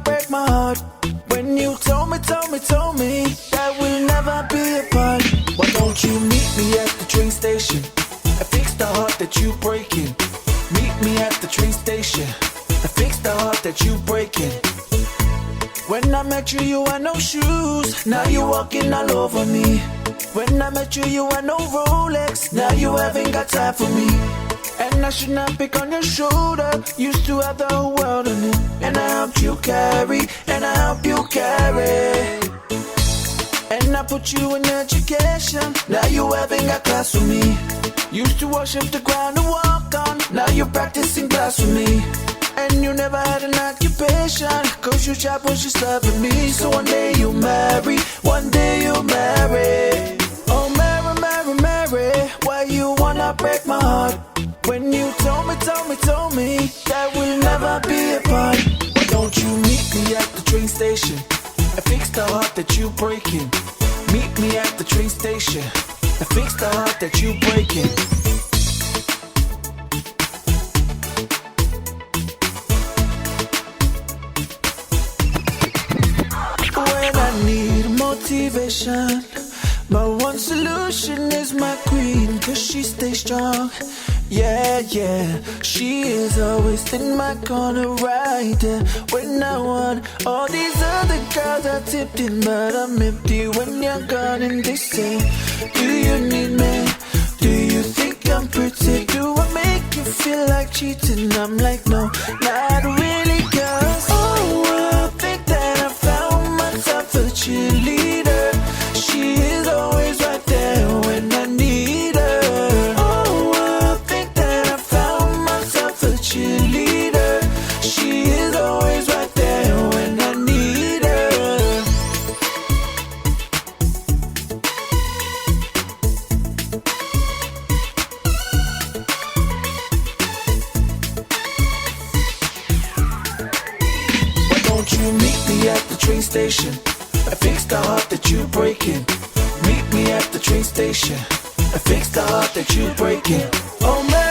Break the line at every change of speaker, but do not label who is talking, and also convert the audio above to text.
break my heart. When you told me that we'll never be apart. Why don't you meet me at the train station and fix the heart that you breaking? Meet me at the train station and fix the heart that you breaking. When I met you, you had no shoes. Now you walking all over me. When I met you, you had no Rolex. Now you haven't got time for me. And I should not pick on your shoulder. Used to have the whole world on it. And I helped you carry, and I help you carry. And I put you in education. Now you haven't got class for me. Used to worship the ground to walk on. Now you're practicing blasphemy. And you never had an occupation, cause your job was just loving me. So one day you'll marry, one day you'll marry. Oh Mary, Mary, Mary, why you wanna break my heart? When you told me that we'll never be apart. Why don't you meet me at the train station and fix the heart that you breaking? Meet me at the train station and fix the heart that you breaking. When I need motivation, my one solution is my queen, cause she stays strong. Yeah, yeah, she is always in my corner right there. When I want all these other girls are tipped in, but I'm empty when you're gone. And they say, do you need me? Do you think I'm pretty? Do I make you feel like cheating? I'm like, no, not really, cause oh, I think that I found myself a cheerleader. She is always right there when I need her. Oh, I think that I found myself a cheerleader. She is always right there when I need her. Why don't you meet me at the train station and fix the heart that you breaking? Meet me at the train station and fix the heart that you breaking. Oh man.